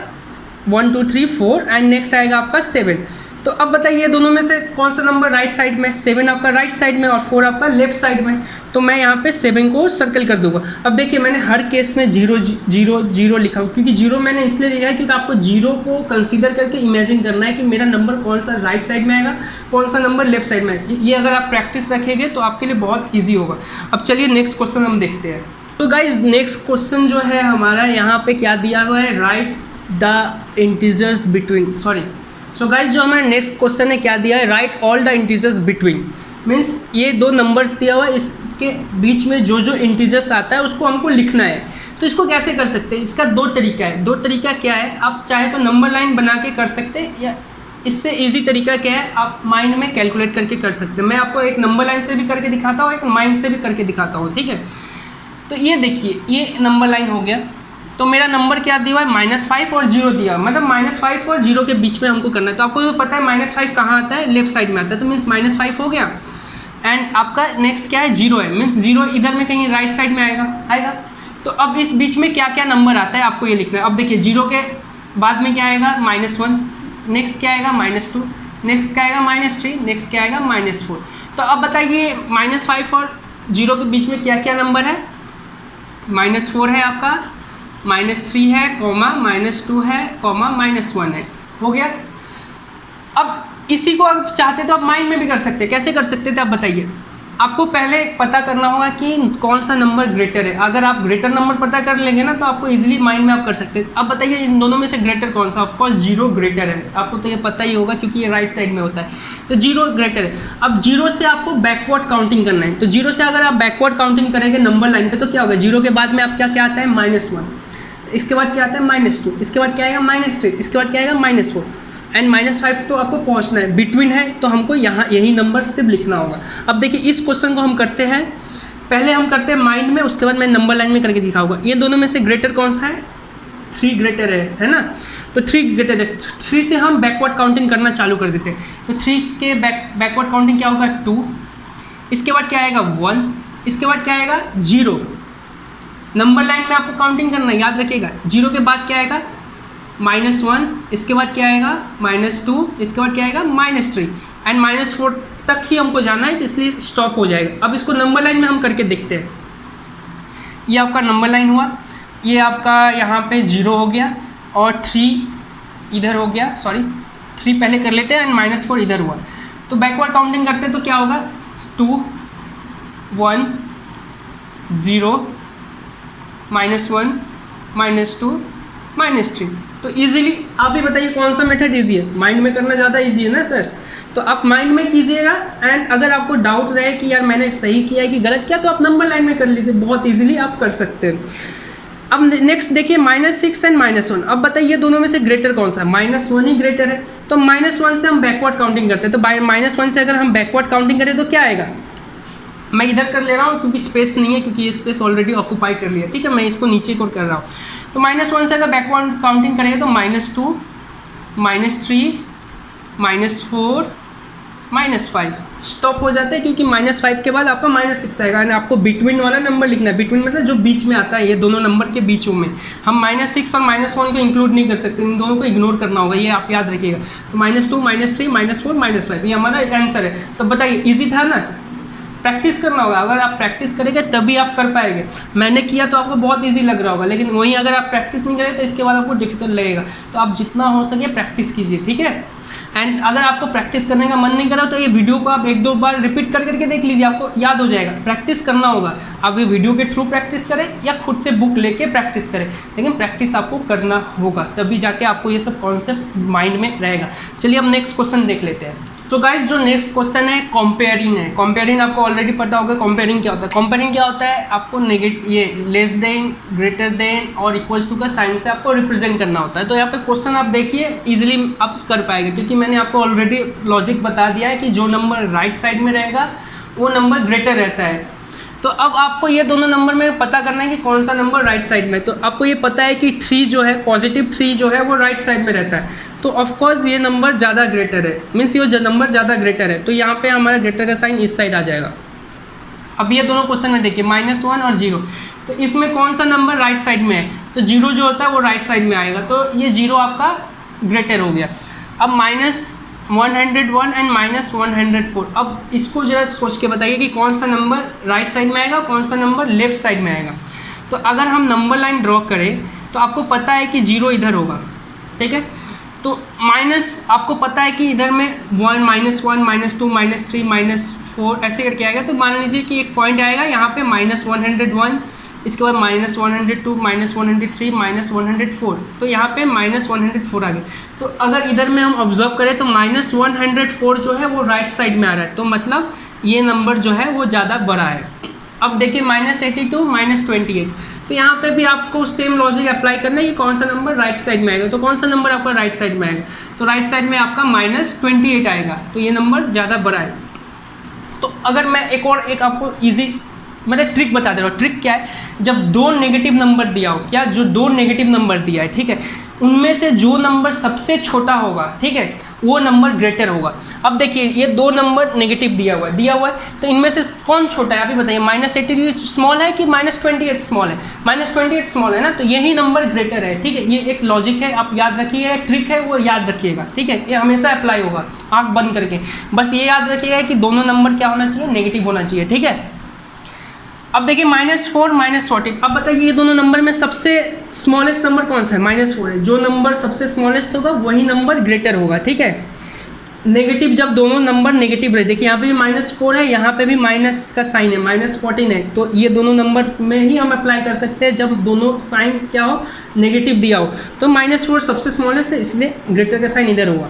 1 2 3 4, एंड नेक्स्ट आएगा आपका 7। तो अब बताइए दोनों में से कौन सा नंबर राइट साइड में? 7 आपका राइट साइड में और 4 आपका लेफ्ट साइड में, तो मैं यहाँ पे 7 को सर्कल कर दूंगा। अब देखिए मैंने हर केस में 0 0 0 लिखा हूँ, क्योंकि 0 मैंने इसलिए लिखा है क्योंकि आपको 0 को कंसीडर करके इमेजिन करना है कि मेरा नंबर कौन सा राइट साइड में आएगा, कौन सा नंबर लेफ्ट साइड में आएगा। ये अगर आप प्रैक्टिस रखेंगे तो आपके लिए बहुत ईजी होगा। अब चलिए नेक्स्ट क्वेश्चन हम देखते हैं। तो गाइज नेक्स्ट क्वेश्चन जो है हमारा यहाँ पे क्या दिया हुआ है? Right the integers between, so guys जो हमारा नेक्स्ट क्वेश्चन है क्या दिया है? Right all the integers between, means ये 2 नंबर्स दिया हुआ है, इसके बीच में जो जो इंटीजर्स आता है उसको हमको लिखना है। तो इसको कैसे कर सकते हैं? इसका 2 तरीका है। 2 तरीका क्या है? आप चाहे तो नंबर लाइन बना के कर सकते हैं, या इससे इजी तरीका क्या है, आप माइंड में कैलकुलेट करके कर सकते हैं। मैं आपको एक नंबर लाइन से भी करके दिखाता हूँ, एक माइंड से भी करके दिखाता हूँ, ठीक है। तो ये देखिए ये नंबर लाइन हो गया, तो मेरा नंबर क्या दिया हुआ है? -5 और 0 दिया, मतलब -5 और 0 के बीच में हमको करना है। तो आपको तो पता है -5 कहाँ आता है? लेफ्ट साइड में आता है, तो मीन्स -5 हो गया। एंड आपका नेक्स्ट क्या है, 0 है, मीन्स 0 इधर में कहीं राइट साइड में आएगा। तो अब इस बीच में क्या क्या नंबर आता है आपको ये लिखना है। अब देखिए 0 के बाद में क्या आएगा, -1, नेक्स्ट क्या आएगा, -2, नेक्स्ट क्या आएगा, -3, नेक्स्ट क्या आएगा, -4। तो अब बताइए -5 और 0 के बीच में क्या क्या नंबर है, -4 है आपका, -3 है, -2 है, -1 है, हो गया। अब इसी को आप चाहते तो आप माइंड में भी कर सकते, कैसे कर सकते थे आप बताइए। आपको पहले पता करना होगा कि कौन सा नंबर ग्रेटर है। अगर आप ग्रेटर नंबर पता कर लेंगे ना तो आपको इजीली माइंड में आप कर सकते हैं। अब बताइए इन दोनों में से ग्रेटर कौन सा, ऑफकोर्स 0 ग्रेटर है, आपको तो ये पता ही होगा क्योंकि ये राइट साइड में होता है, तो 0 ग्रेटर है। अब 0 से आपको बैकवर्ड काउंटिंग करना है, तो 0 से अगर आप बैकवर्ड काउंटिंग करेंगे नंबर लाइन पे तो क्या होगा, 0 के बाद में आप क्या आता है, -1, इसके बाद क्या आता है, -2, इसके बाद क्या आएगा, -3, इसके बाद क्या आएगा, -4 एंड -5 तो आपको पहुंचना है, बिटवीन है तो हमको यहाँ यही नंबर सिर्फ लिखना होगा। अब देखिए इस क्वेश्चन को हम करते हैं, पहले हम करते हैं माइंड में, उसके बाद मैं नंबर लाइन में करके दिखाऊंगा। ये दोनों में से ग्रेटर कौन सा है, 3 ग्रेटर है ना, तो 3 ग्रेटर है। 3 से हम बैकवर्ड काउंटिंग करना चालू कर देते हैं, तो 3 के बैकवर्ड काउंटिंग क्या होगा, 2, इसके बाद क्या आएगा 1, इसके बाद क्या आएगा 0। नंबर लाइन में आपको काउंटिंग करना है, याद रखिएगा। 0 के बाद क्या आएगा, -1, इसके बाद क्या आएगा, -2, इसके बाद क्या आएगा, -3 एंड -4 तक ही हमको जाना है, तो इसलिए स्टॉप हो जाएगा। अब इसको नंबर लाइन में हम करके देखते हैं। ये आपका नंबर लाइन हुआ, ये आपका यहाँ पे 0 हो गया और 3 इधर हो गया, सॉरी 3 पहले कर लेते हैं एंड -4 इधर हुआ। तो बैकवर्ड काउंटिंग करते हैं तो क्या होगा, 2, 1, 0, -1, -2, -3। तो इजीली आप ही बताइए कौन सा मेथड इजी है, माइंड में करना ज़्यादा इजी है ना सर, तो आप माइंड में कीजिएगा। एंड अगर आपको डाउट रहे कि यार मैंने सही किया है कि गलत किया, तो आप नंबर लाइन में कर लीजिए, बहुत इजीली आप कर सकते हैं। अब नेक्स्ट देखिए -6 एंड -1। अब बताइए दोनों में से ग्रेटर कौन सा है, -1 ही ग्रेटर है, तो -1 से हम बैकवर्ड काउंटिंग करते हैं। तो -1 से अगर हम बैकवर्ड काउंटिंग करें तो क्या आएगा, मैं इधर कर ले रहा हूँ क्योंकि स्पेस नहीं है, क्योंकि ये स्पेस ऑलरेडी ऑक्यूपाई कर लिया, ठीक है, मैं इसको नीचे को कर रहा हूँ। तो -1 से अगर बैकवर्ड काउंटिंग करेंगे तो -2, -3, -4, -5 स्टॉप हो जाता है, क्योंकि -5 के बाद आपका -6 आएगा। यानी आपको बिटवीन वाला नंबर लिखना है, बिटवीन मतलब जो बीच में आता है, ये दोनों नंबर के बीच में हम -6 और -1 को इंक्लूड नहीं कर सकते, इन दोनों को इग्नोर करना होगा, ये आप याद रखिएगा। तो -2, -3, -4, -5 ये हमारा आंसर है। तो बताइए ईजी था ना, प्रैक्टिस करना होगा, अगर आप प्रैक्टिस करेंगे तभी आप कर पाएंगे। मैंने किया तो आपको बहुत इजी लग रहा होगा, लेकिन वहीं अगर आप प्रैक्टिस नहीं करें तो इसके बाद आपको डिफिकल्ट लगेगा। तो आप जितना हो सके प्रैक्टिस कीजिए, ठीक है। एंड अगर आपको प्रैक्टिस करने का मन नहीं करा तो ये वीडियो को आप 1-2 बार रिपीट कर करके देख लीजिए, आपको याद हो जाएगा। प्रैक्टिस करना होगा, आप ये वीडियो के थ्रू प्रैक्टिस करें या खुद से बुक लेके प्रैक्टिस करें, लेकिन प्रैक्टिस आपको करना होगा, तभी जाके आपको ये सब कॉन्सेप्ट माइंड में रहेगा। चलिए अब नेक्स्ट क्वेश्चन देख लेते हैं। तो गाइस जो नेक्स्ट क्वेश्चन है कंपेयरिंग है। कंपेयरिंग आपको ऑलरेडी पता होगा कंपेयरिंग क्या होता है। कंपेयरिंग क्या होता है, आपको नेगेटिव ये लेस देन, ग्रेटर देन और इक्वल्स टू का साइन से आपको रिप्रेजेंट करना होता है। तो यहाँ पे क्वेश्चन आप देखिए इजीली आप कर पाएंगे, क्योंकि मैंने आपको ऑलरेडी लॉजिक बता दिया है कि जो नंबर राइट साइड में रहेगा वो नंबर ग्रेटर रहता है। तो अब आपको ये दोनों नंबर में पता करना है कि कौन सा नंबर राइट साइड में। तो आपको ये पता है कि 3 जो है +3 जो है वो राइट साइड में रहता है, तो ऑफकोर्स ये नंबर ज़्यादा ग्रेटर है, मीन्स ये नंबर ज़्यादा ग्रेटर है। तो यहाँ पे हमारा ग्रेटर का साइन इस साइड आ जाएगा। अब ये दोनों क्वेश्चन में देखिए -1 और 0, तो इसमें कौन सा नंबर राइट साइड में है, तो 0 जो होता है वो राइट साइड में आएगा, तो ये 0 आपका ग्रेटर हो गया। अब -101 एंड -104, अब इसको जरा सोच के बताइए कि कौन सा नंबर राइट साइड में आएगा, कौन सा नंबर लेफ्ट साइड में आएगा। तो अगर हम नंबर लाइन ड्रॉ करें तो आपको पता है कि 0 इधर होगा, ठीक है। तो माइनस आपको पता है कि इधर में 1, -1, -2, -3, -4 ऐसे करके आएगा। तो मान लीजिए कि एक पॉइंट आएगा यहाँ पे -101, इसके बाद -102, -103, -104, तो यहाँ पे -104 आ गया। तो अगर इधर में हम ऑब्जर्व करें तो -104 जो है वो राइट साइड में आ रहा है, तो मतलब ये नंबर जो है वो ज़्यादा बड़ा है। अब देखिए -82, -28, तो यहाँ पे भी आपको सेम लॉजिक अप्लाई करना है कि कौन सा नंबर राइट साइड में आएगा। तो कौन सा नंबर आपका राइट साइड में आएगा, तो राइट साइड में आपका -28 आएगा, तो ये नंबर ज़्यादा बड़ा है। तो अगर मैं एक आपको ईजी मतलब ट्रिक बता दे रहा हूँ। ट्रिक क्या है, जब 2 नेगेटिव नंबर दिया हो, क्या जो 2 नेगेटिव नंबर दिया है, ठीक है, उनमें से जो नंबर सबसे छोटा होगा, ठीक है, वो नंबर ग्रेटर होगा। अब देखिए ये दो नंबर नेगेटिव दिया हुआ है, तो इनमें से कौन छोटा है आप ही बताइए, -83 स्मॉल है कि -28 स्मॉल है? -28 स्मॉल है ना, तो यही नंबर ग्रेटर है। ठीक है, ये एक लॉजिक है, आप याद रखिए, एक ट्रिक है, वो याद रखिएगा। ठीक है, ये हमेशा अप्लाई होगा आँख बंद करके। बस ये याद रखिएगा कि दोनों नंबर क्या होना चाहिए, नेगेटिव होना चाहिए। ठीक है, अब देखिए -4 -14। अब बताइए ये दोनों नंबर में सबसे स्मॉलेस्ट नंबर कौन सा है? -4 है। जो नंबर सबसे स्मॉलेस्ट होगा वही नंबर ग्रेटर होगा। ठीक है, नेगेटिव जब दोनों नंबर नेगेटिव रहे, देखिए यहाँ पे भी -4 है, यहाँ पे भी माइनस का साइन है, -14 है, तो ये दोनों नंबर में ही हम अप्लाई कर सकते हैं जब दोनों साइन क्या हो, नेगेटिव दिया हो। तो -4 सबसे स्मॉलेस्ट है, इसलिए ग्रेटर का साइन इधर होगा।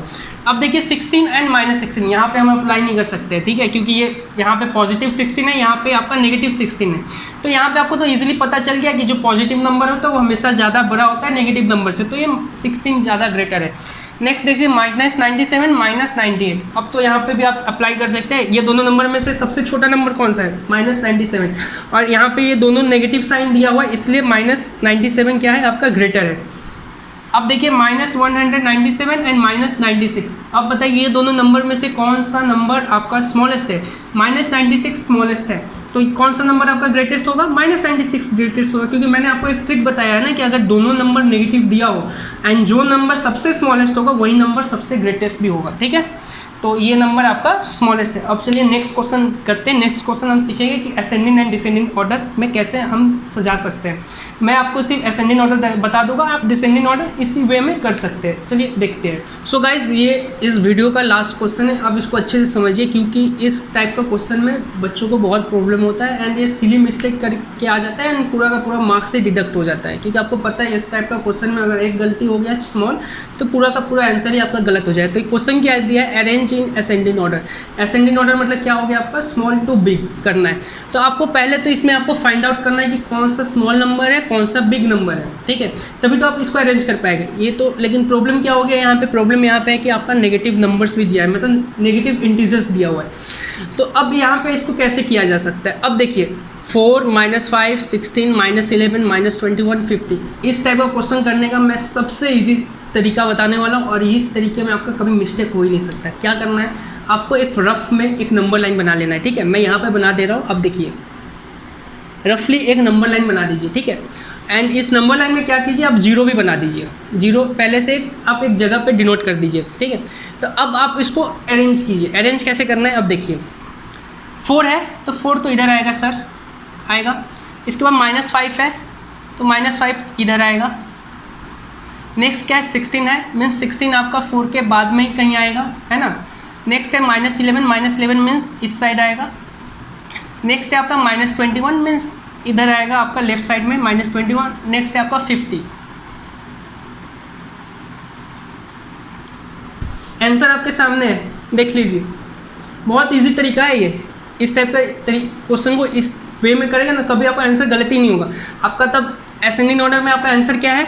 अब देखिए 16 एंड -16 यहाँ पे हम अप्लाई नहीं कर सकते। ठीक है, क्योंकि ये यहाँ पे पॉजिटिव 16 है, यहाँ पे आपका नेगेटिव 16 है। तो यहाँ पे आपको तो इजीली पता चल गया कि जो पॉजिटिव नंबर होता है वो हमेशा ज़्यादा बड़ा होता है नेगेटिव नंबर से, तो ये 16 ज़्यादा ग्रेटर है। नेक्स्ट देखिए -97 -98। अब तो यहाँ पे भी आप अप्लाई कर सकते हैं। ये दोनों नंबर में से सबसे छोटा नंबर कौन सा है? -97, और यहाँ पे ये दोनों नेगेटिव साइन दिया हुआ है, इसलिए -97 क्या है आपका ग्रेटर है। अब देखिए -197 एंड -96। अब बताइए ये दोनों नंबर में से कौन सा नंबर आपका स्मॉलेस्ट है? -96 स्मॉलेस्ट है, तो कौन सा नंबर आपका ग्रेटेस्ट होगा? -96 ग्रेटेस्ट होगा, क्योंकि मैंने आपको एक ट्रिक बताया है ना कि अगर दोनों नंबर नेगेटिव दिया हो एंड जो नंबर सबसे स्मॉलेस्ट होगा वही नंबर सबसे ग्रेटेस्ट भी होगा। ठीक है, तो ये नंबर आपका स्मॉलेस्ट है। अब चलिए नेक्स्ट क्वेश्चन करते हैं। नेक्स्ट क्वेश्चन हम सीखेंगे कि असेंडिंग एंड डिसेंडिंग ऑर्डर में कैसे हम सजा सकते हैं। मैं आपको सिर्फ असेंडिंग ऑर्डर बता दूंगा, आप डिसेंडिंग ऑर्डर इसी वे में कर सकते हैं। चलिए देखते हैं। सो गाइज ये इस वीडियो का लास्ट क्वेश्चन है, अब इसको अच्छे से समझिए, क्योंकि इस टाइप का क्वेश्चन में बच्चों को बहुत प्रॉब्लम होता है एंड ये सिली मिस्टेक करके आ जाता है एंड पूरा का पूरा मार्क्स से डिडक्ट हो जाता है। क्योंकि आपको पता है इस टाइप का क्वेश्चन में अगर एक गलती हो गया स्मॉल, तो पूरा का पूरा आंसर ही आपका गलत हो जाए। तो क्वेश्चन क्या दिया है? Arrange in ascending order. Ascending order मतलब क्या हो गया आपका? स्मॉल टू बिग करना है। तो आपको पहले तो इसमें आपको फाइंड आउट करना है कि कौन सा स्मॉल नंबर है, कौन सा बिग नंबर है। ठीक है, तभी तो आप इसको अरेंज कर पाएंगे। ये तो लेकिन प्रॉब्लम क्या हो गया यहाँ पे? प्रॉब्लम यहाँ पे है कि आपका नेगेटिव नंबर्स भी दिया है, मतलब नेगेटिव इंटीजर्स दिया हुआ है। तो अब यहाँ पे इसको कैसे किया जा सकता है? अब देखिए 4 -5 16 -11 -21 50, इस टाइप का क्वेश्चन करने का मैं सबसे ईजी तरीका बताने वाला हूँ, और इस तरीके में आपका कभी मिस्टेक हो ही नहीं सकता। क्या करना है आपको? एक रफ में एक नंबर लाइन बना लेना है। ठीक है, मैं यहाँ पे बना दे रहा हूँ। अब देखिए रफली एक नंबर लाइन बना दीजिए। ठीक है, एंड इस नंबर लाइन में क्या कीजिए, आप जीरो भी बना दीजिए। जीरो पहले से आप एक जगह पे डिनोट कर दीजिए। ठीक है, तो अब आप इसको अरेंज कीजिए। अरेंज कैसे करना है? अब देखिए 4 है तो 4 तो इधर आएगा सर, आएगा। इसके बाद -5 है तो -5 इधर आएगा। नेक्स्ट क्या है? 16 है, मीन्स 16 आपका 4 के बाद में ही कहीं आएगा, है ना। नेक्स्ट है -11 मीन्स इस साइड आएगा। नेक्स्ट है आपका -21 मीन्स इधर आएगा आपका लेफ्ट साइड में -21। नेक्स्ट है आपका 50। आंसर आपके सामने है, देख लीजिए। बहुत इजी तरीका है ये। इस टाइप का क्वेश्चन को इस वे में करेगा ना, कभी आपका आंसर गलत ही नहीं होगा आपका। तब असेंडिंग ऑर्डर में आपका आंसर क्या है?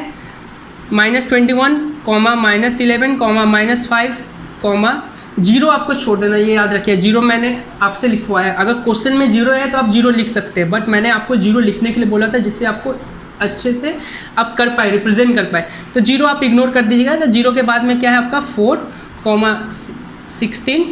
-21, -11, -5, 0 आपको छोड़ देना, ये याद रखिए। 0 मैंने आपसे लिखवाया, अगर क्वेश्चन में 0 है तो आप 0 लिख सकते हैं, बट मैंने आपको 0 लिखने के लिए बोला था जिससे आपको अच्छे से आप कर पाए, रिप्रेजेंट कर पाए। तो 0 आप इग्नोर कर दीजिएगा। तो 0 के बाद में क्या है आपका 4, 16,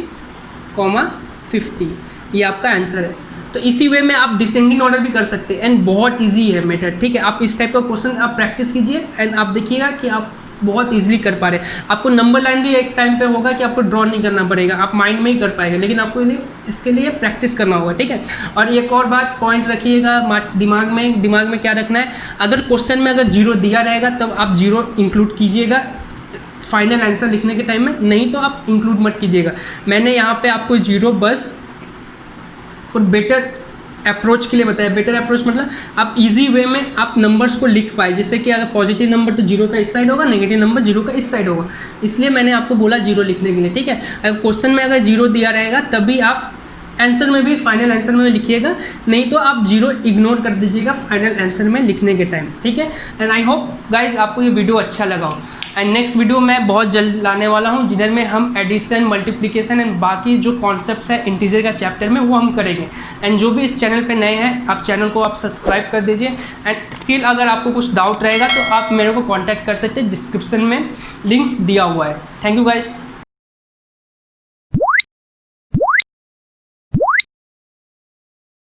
50, ये आपका आंसर है। तो इसी वे में आप डिसेंडिंग ऑर्डर भी कर सकते हैं एंड बहुत इजी है मेथड। ठीक है, आप इस टाइप का क्वेश्चन आप प्रैक्टिस कीजिए एंड आप देखिएगा कि आप बहुत इजीली कर पा रहे हैं। आपको नंबर लाइन भी एक टाइम पे होगा कि आपको ड्रॉ नहीं करना पड़ेगा, आप माइंड में ही कर पाएंगे, लेकिन आपको इसके लिए प्रैक्टिस करना होगा। ठीक है, और एक और बात पॉइंट रखिएगा दिमाग में क्या रखना है? अगर क्वेश्चन में अगर 0 दिया रहेगा तब आप 0 इंक्लूड कीजिएगा फाइनल आंसर लिखने के टाइम में, नहीं तो आप इंक्लूड मत कीजिएगा। मैंने यहाँ पे आपको 0 बस फॉर बेटर अप्रोच के लिए बताया। बेटर अप्रोच मतलब आप इजी वे में आप नंबर्स को लिख पाए, जिससे कि अगर पॉजिटिव नंबर तो 0 का इस साइड होगा, नेगेटिव नंबर 0 का इस साइड होगा, इसलिए मैंने आपको बोला 0 लिखने के लिए। ठीक है, अगर क्वेश्चन में अगर 0 दिया रहेगा तभी आप आंसर में भी फाइनल आंसर में लिखिएगा, नहीं तो आप 0 इग्नोर कर दीजिएगा फाइनल आंसर में लिखने के टाइम। ठीक है, एंड आई होप गाइज आपको ये वीडियो अच्छा लगा हो। एंड नेक्स्ट वीडियो मैं बहुत जल्द लाने वाला हूँ, जिधर में हम एडिशन, मल्टीप्लिकेशन एंड बाकी जो कॉन्सेप्ट्स है इंटीजर का चैप्टर में वो हम करेंगे। एंड जो भी इस चैनल पे नए हैं आप चैनल को आप सब्सक्राइब कर दीजिए। एंड स्किल अगर आपको कुछ डाउट रहेगा तो आप मेरे को कांटेक्ट कर सकते हैं, डिस्क्रिप्शन में लिंक्स दिया हुआ है। Thank you guys.